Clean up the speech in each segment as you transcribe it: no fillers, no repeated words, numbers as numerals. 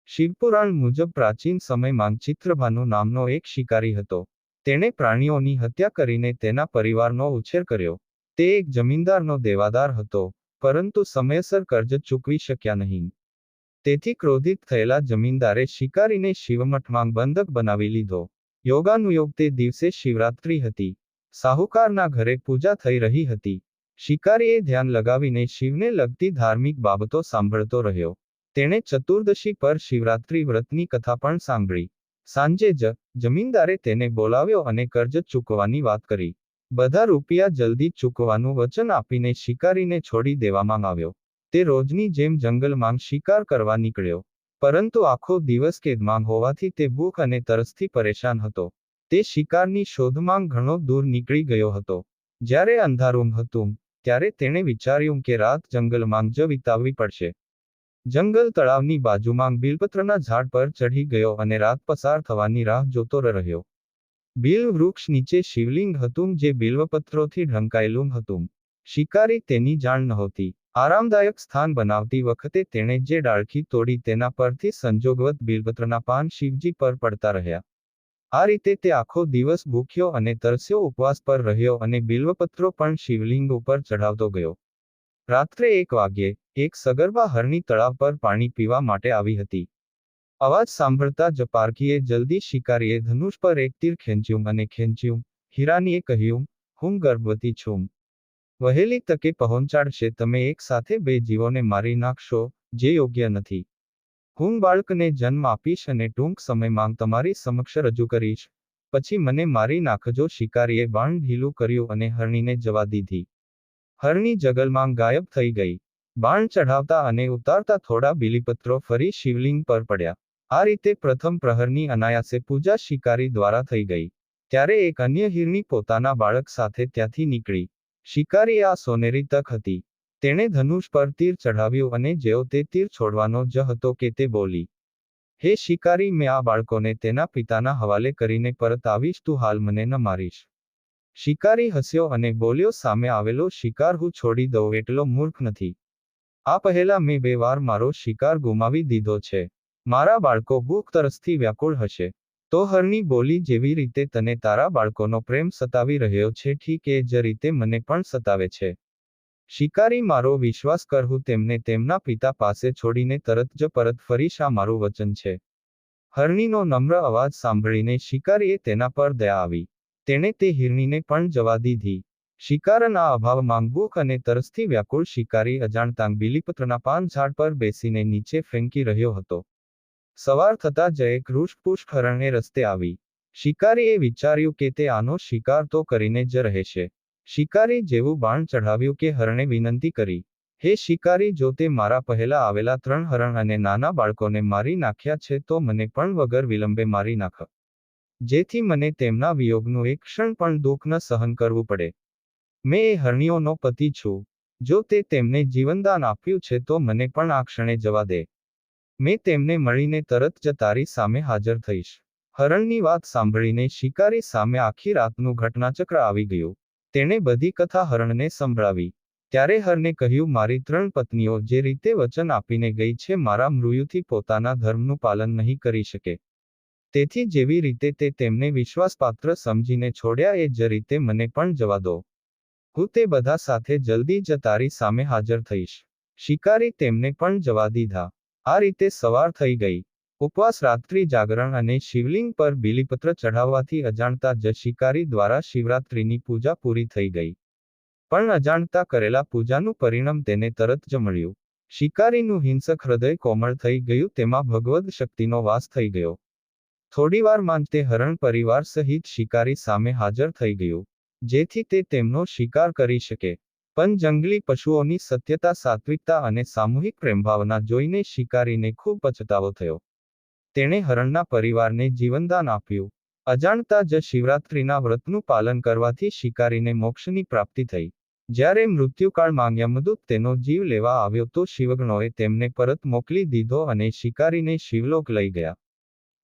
શિવપુરાણ મુજબ પ્રાચીન સમયમાં ચિત્રભાનુ નામનો એક શિકારી હતો. તેણે પ્રાણીઓની હત્યા કરીને તેના પરિવારનો ઉછેર કર્યો. તે એક જમીનદારનો દેવાદાર હતો, પરંતુ સમયસર કર્જ ચૂકવી શક્યા નહીં. તેથી ક્રોધિત થયેલા જમીનદારે શિકારીને શિવમઠમાં બંધક બનાવી લીધો. યોગાનુયોગ તે દિવસે શિવરાત્રિ હતી. સાહુકારના ઘરે પૂજા થઈ રહી હતી. શિકારીએ ધ્યાન લગાવીને શિવને લગતી ધાર્મિક બાબતો સાંભળતો રહ્યો. તેણે ચતુર્દશી પર શિવરાત્રિ વ્રતની કથા પણ સાંભળી. સાંજે જમીનદારે તેને બોલાવ્યો અને કર્જ ચૂકવવાની વાત કરી. બધા રૂપિયા જલ્દી ચૂકવવાનું વચન આપીને શિકારીને છોડી દેવામાં આવ્યો. તે રોજની જેમ જંગલમાં શિકાર કરવા નીકળ્યો. પરંતુ આખો દિવસ કેદમાં હોવાથી તે ભૂખ અને તરસથી પરેશાન હતો. તે શિકારની શોધમાં ઘણો દૂર નીકળી ગયો હતો. જ્યારે અંધારું હતું, ત્યારે તેણે વિચાર્યું કે રાત જંગલમાં જ વિતાવવી પડશે. જંગલ તળાવની બાજુમાં બિલપત્રના ઝાડ પર ચઢી ગયો અને રાત પસાર થવાની રાહ જોતો રહ્યો. બિલ્વ વૃક્ષ નીચે શિવલિંગ હતું જે બિલ્વપત્રોથી ઢંકાયેલું હતું. શિકારી તેની જાણ નહોતી. આરામદાયક સ્થાન બનાવતી વખતે તેણે જે ડાળખી તોડી તેના પરથી સંજોગવત બિલ્વપત્રના પાન શિવજી પર પડતા રહ્યા. આ રીતે તે આખો દિવસ ભૂખ્યો અને તરસ્યો ઉપવાસ પર રહ્યો અને બિલ્વપત્રો પણ શિવલિંગ ઉપર ચઢાવતો ગયો. રાત્રે 1 વાગ્યે એક સગર્ભા હરણી તળાવ પર પાણી પીવા માટે આવી હતી. અવાજ સાંભળતા જ પારખીએ જલ્દી શિકારીએ ધનુષ પર એક તીર ખેંચ્યું. હિરાનીએ કહ્યું, હું ગર્ભવતી છું. વહેલી તકે પહોંચાડશે તમે એક સાથે 2 જીવોને મારી નાખશો, જે યોગ્ય નથી. હું બાળકને જન્મ આપીશ અને ટૂંક સમયમાં તમારી સમક્ષ રજૂ કરીશ. પછી મને મારી નાખજો. શિકારીએ બાણ ઢીલું કર્યું અને હરણીને જવા દીધી. હરણી જંગલમાં ગાયબ થઈ ગઈ. બાણ ચઢાવતા અને ઉતારતા થોડા બિલીપત્રો ફરી શિવલિંગ પર પડ્યા. આ રીતે પ્રથમ પ્રહરની અનાયાસે પૂજા શિકારી દ્વારા થઈ ગઈ. ત્યારે એક અન્ય હિરણી પોતાના બાળક સાથે ત્યાંથી નીકળી. શિકારી આ સોનેરી તક હતી. તેણે ધનુષ પર તીર ચઢાવ્યું અને જેવો તે તીર છોડવાનો જ હતો કે તે બોલી, હે શિકારી, મેં આ બાળકોને તેના પિતાના હવાલે કરીને પરત આવીશ, તું હાલ મને ન મારીશ. શિકારી હસ્યો અને બોલ્યો, સામે આવેલો શિકાર હું છોડી દઉં એટલો મૂર્ખ નથી. આ પહેલા મેં 2 વાર મારો શિકાર ગુમાવી દીધો છે. મારા બાળકો ભૂખ તરસથી વ્યાકુળ હશે. તો હરણી બોલી, જેવી રીતે તને તારા બાળકોનો પ્રેમ સતાવી રહ્યો છે, ઠીક એ જ રીતે મને પણ સતાવે છે. શિકારી, મારો વિશ્વાસ કર, હું તેમને તેમના પિતા પાસે છોડીને તરત જ પરત ફરીશ, આ મારું વચન છે. હરણીનો નમ્ર અવાજ સાંભળીને શિકારીએ તેના પર દયા આવી. તેણે તે હિરણીને પણ જવા દીધી. શિકારના અભાવમાં ભૂખ અને તરસથી વ્યાકુળ શિકારી અજાણતાં બિલીપત્રના પાન ઝાડ પર બેસીને નીચે ફેંકી રહ્યો હતો. સવાર થતાં જ એક રૂષ્ટપુષ્ટ હરણ એ રસ્તે આવી. શિકારીએ વિચાર્યું કે તે આનો શિકાર તો કરીને જ રહેશે. શિકારી જેવું બાણ ચઢાવ્યું કે હરણે વિનંતી કરી, હે શિકારી, જો તે મારા પહેલા આવેલા 3 હરણ અને નાના બાળકોને મારી નાખ્યા છે તો મને પણ વગર વિલંબે મારી નાખ, જેથી મને તેમના વિયોગનું એક ક્ષણ પણ દુઃખ ન સહન કરવું પડે. મેં એ હરણીઓનો પતિ છું. જો તે તેમને જીવનદાન આપ્યું છે તો મને પણ આ ક્ષણે જવા દે. મેં તેમને મળીને તરત જ તારી સામે હાજર થઈશ. હરણની વાત સાંભળીને શિકારી સામે આખી રાતનું ઘટનાચક્ર આવી ગયું. તેણે બધી કથા હરણને સંભળાવી. ત્યારે હરણે કહ્યું, મારી 3 પત્નીઓ જે રીતે વચન આપીને ગઈ છે, મારા મૃત્યુથી પોતાના ધર્મનું પાલન નહીં કરી શકે. તેથી જેવી રીતે તે તેમને વિશ્વાસપાત્ર સમજીને છોડ્યા, એ જ રીતે મને પણ જવા દો. હું તે બધા સાથે જલ્દી જ તારી સામે હાજર થઈશ. શિકારી તેમને પણ જવા દીધા. આ રીતે સવાર થઈ ગઈ. ઉપવાસ, રાત્રિ જાગરણ અને શિવલિંગ પર બિલીપત્ર ચઢાવવાથી અજાણતા જ શિકારી દ્વારા શિવરાત્રિની પૂજા પૂરી થઈ ગઈ. પણ અજાણતા કરેલા પૂજાનું પરિણામ તેને તરત જ મળ્યું. શિકારીનું હિંસક હૃદય કોમળ થઈ ગયું, તેમાં ભગવદ શક્તિનો વાસ થઈ ગયો. થોડીવારમાં તે હરણ પરિવાર સહિત શિકારી સામે હાજર થઈ ગયું, જેથી તે તેમનો શિકાર કરી શકે. પણ જંગલી પશુઓની સત્યતા, સાત્વિકતા અને સામૂહિક પ્રેમભાવના જોઈને શિકારીને ખૂબ પછતાવો થયો. તેણે હરણના પરિવારને જીવનદાન આપ્યું. અજાણતા જ શિવરાત્રિના વ્રતનું પાલન કરવાથી શિકારીને મોક્ષની પ્રાપ્તિ થઈ. જ્યારે મૃત્યુકાળમાં યમદૂત તેનો જીવ લેવા આવ્યો તો શિવગણોએ તેમને પરત મોકલી દીધો અને શિકારીને શિવલોક લઈ ગયા.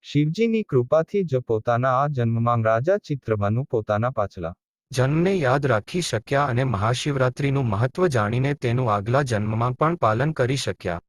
શિવજીની કૃપાથી જ પોતાના આ જન્મમાં રાજા ચિત્રભાનુ પોતાના પાછલા જન્મને યાદ રાખી શક્યા અને મહાશિવરાત્રિનું મહત્વ જાણીને તેનું આગલા જન્મમાં પણ પાલન કરી શક્યા.